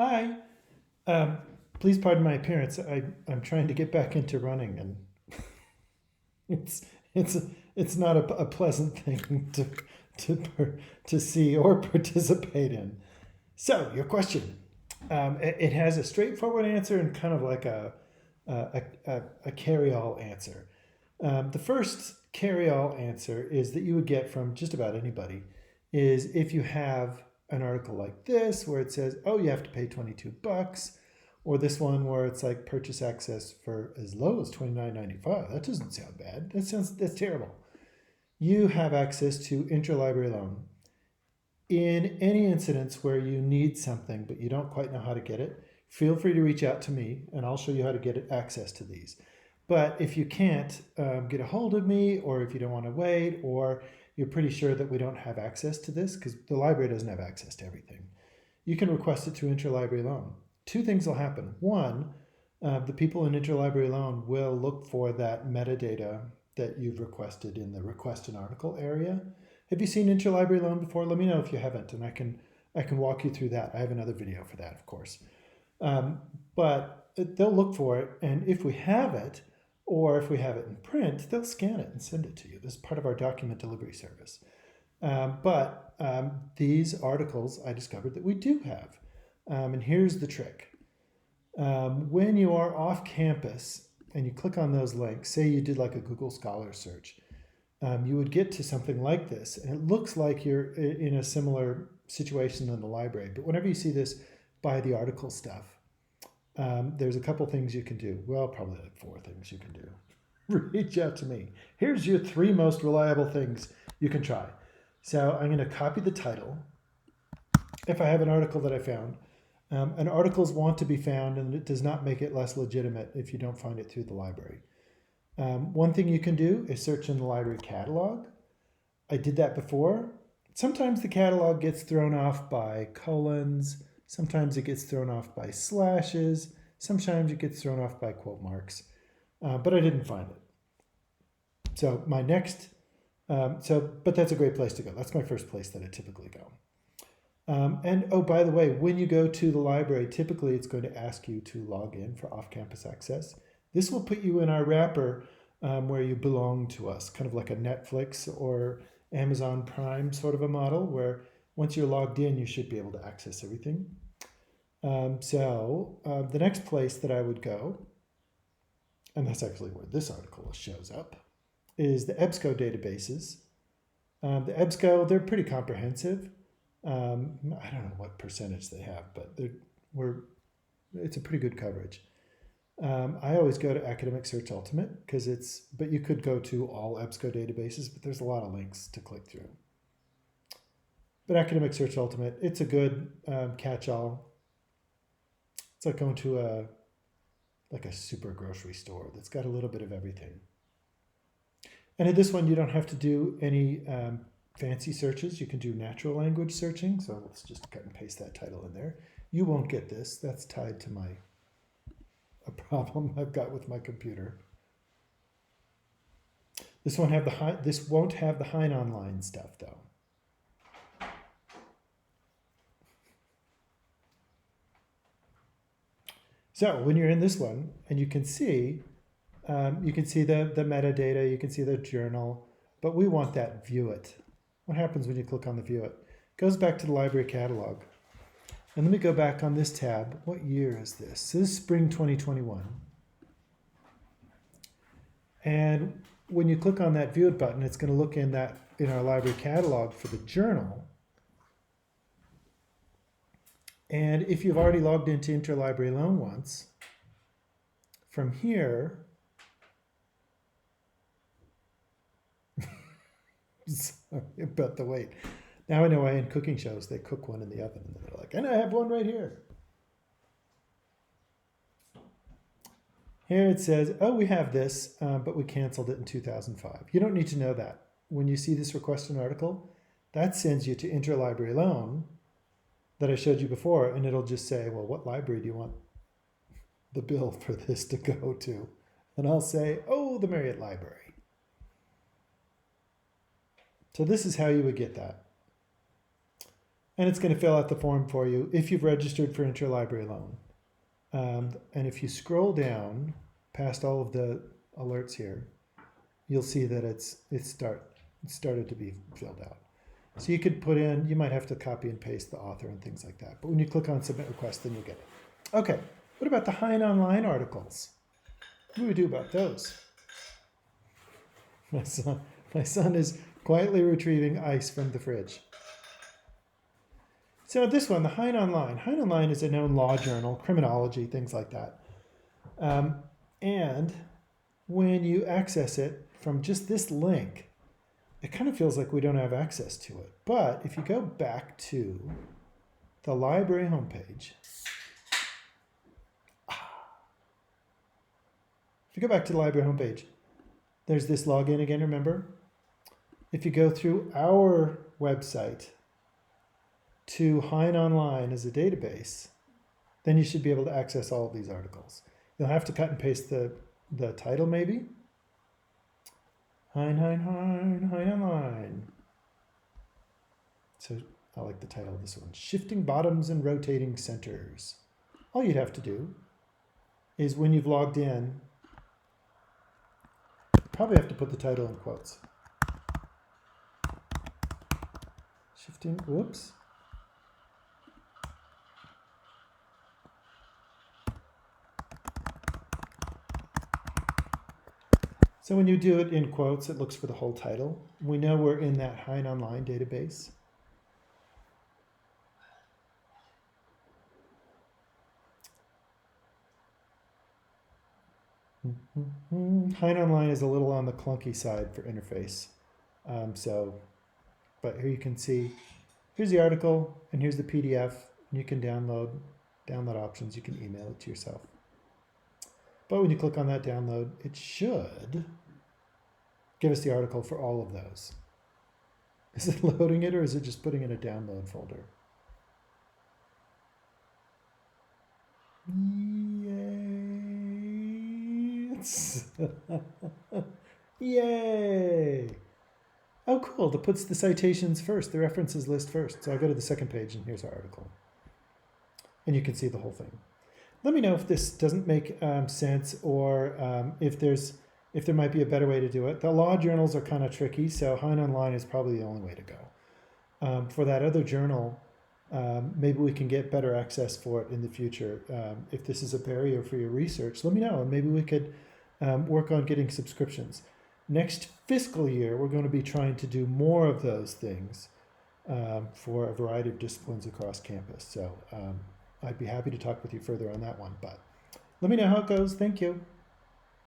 Hi. Um, Please pardon my appearance. I'm trying to get back into running, and it's it's it's not a pleasant thing to see or participate in. So your question, it has a straightforward answer and kind of like a carry-all answer. The first carry-all answer is that you would get from just about anybody is if you have an article like this where it says, oh, you have to pay $22, or this one where it's like purchase access for as low as $29.95. That doesn't sound bad. That's terrible. You have access to interlibrary loan. In any incidents where you need something but you don't quite know how to get it, feel free to reach out to me and I'll show you how to get access to these. But if you can't get a hold of me, or if you don't want to wait, or you're pretty sure that we don't have access to this, because the library doesn't have access to everything, you can request it through interlibrary loan. Two things will happen. One, the people in interlibrary loan will look for that metadata that you've requested in the request an article area. Have you seen interlibrary loan before? Let me know if you haven't, and I can walk you through that. I have another video for that, of course. But they'll look for it, and if we have it, or if we have it in print, they'll scan it and send it to you. This is part of our document delivery service. But these articles I discovered that we do have. And here's the trick. When you are off campus and you click on those links, say you did like a Google Scholar search, you would get to something like this. And it looks like you're in a similar situation in the library. But whenever you see this buy the article stuff, there's a couple things you can do. Well, probably like 4 things you can do. Reach out to me. Here's your 3 most reliable things you can try. So I'm going to copy the title. If I have an article that I found, and articles want to be found, and it does not make it less legitimate if you don't find it through the library. One thing you can do is search in the library catalog. I did that before. Sometimes the catalog gets thrown off by colons. Sometimes it gets thrown off by slashes. Sometimes it gets thrown off by quote marks. But I didn't find it. So my next, but that's a great place to go. That's my first place that I typically go. And oh, by the way, when you go to the library, typically it's going to ask you to log in for off-campus access. This will put you in our wrapper where you belong to us, kind of like a Netflix or Amazon Prime sort of a model, where once you're logged in, you should be able to access everything. The next place that I would go, and that's actually where this article shows up, is the EBSCO databases. The EBSCO, they're pretty comprehensive. I don't know what percentage they have, but it's a pretty good coverage. I always go to Academic Search Ultimate but you could go to all EBSCO databases, but there's a lot of links to click through. But Academic Search Ultimate, it's a good catch-all. It's like going to a super grocery store that's got a little bit of everything. And in this one, you don't have to do any fancy searches. You can do natural language searching. So let's just cut and paste that title in there. You won't get this. That's tied to a problem I've got with my computer. This won't have the heinonline stuff though. So when you're in this one, and you can see the metadata, you can see the journal, but we want that view it. What happens when you click on the view it? It goes back to the library catalog. And let me go back on this tab. What year is this? This is spring 2021. And when you click on that view it button, it's going to look in our library catalog for the journal. And if you've already logged into Interlibrary Loan once, from here, sorry about the wait. Now I know why in cooking shows they cook one in the oven and they're like, and I have one right here. Here it says, oh, we have this, but we canceled it in 2005. You don't need to know that. When you see this request an article, that sends you to Interlibrary Loan that I showed you before, and it'll just say, well, what library do you want the bill for this to go to? And I'll say, oh, the Marriott Library. So this is how you would get that. And it's going to fill out the form for you if you've registered for interlibrary loan. And if you scroll down past all of the alerts here, you'll see that it's started to be filled out. So you could put in, you might have to copy and paste the author and things like that. But when you click on submit request, then you'll get it. Okay, what about the heinonline articles? What do we do about those? My son is quietly retrieving ice from the fridge. So this one, the heinonline. heinonline is a known law journal, criminology, things like that. And when you access it from just this link, it kind of feels like we don't have access to it. But if you go back to the library homepage, if you go back to the library homepage, there's this login again, remember? If you go through our website to heinonline as a database, then you should be able to access all of these articles. You'll have to cut and paste the title maybe. Heinonline. So I like the title of this one. Shifting Bottoms and Rotating Centers. All you'd have to do is when you've logged in, probably have to put the title in quotes. Shifting, whoops. So when you do it in quotes, it looks for the whole title. We know we're in that heinonline database. heinonline is a little on the clunky side for interface. But here you can see, here's the article and here's the PDF. And you can download options. You can email it to yourself. But when you click on that download, it should give us the article for all of those. Is it loading it or is it just putting in a download folder? Yay! Yay! Oh, cool. That puts the citations first, the references list first. So I go to the second page and here's our article. And you can see the whole thing. Let me know if this doesn't make sense or if there might be a better way to do it. The law journals are kind of tricky, so heinonline is probably the only way to go. For that other journal, maybe we can get better access for it in the future. If this is a barrier for your research, let me know, and maybe we could work on getting subscriptions. Next fiscal year, we're going to be trying to do more of those things for a variety of disciplines across campus. So I'd be happy to talk with you further on that one, but let me know how it goes. Thank you.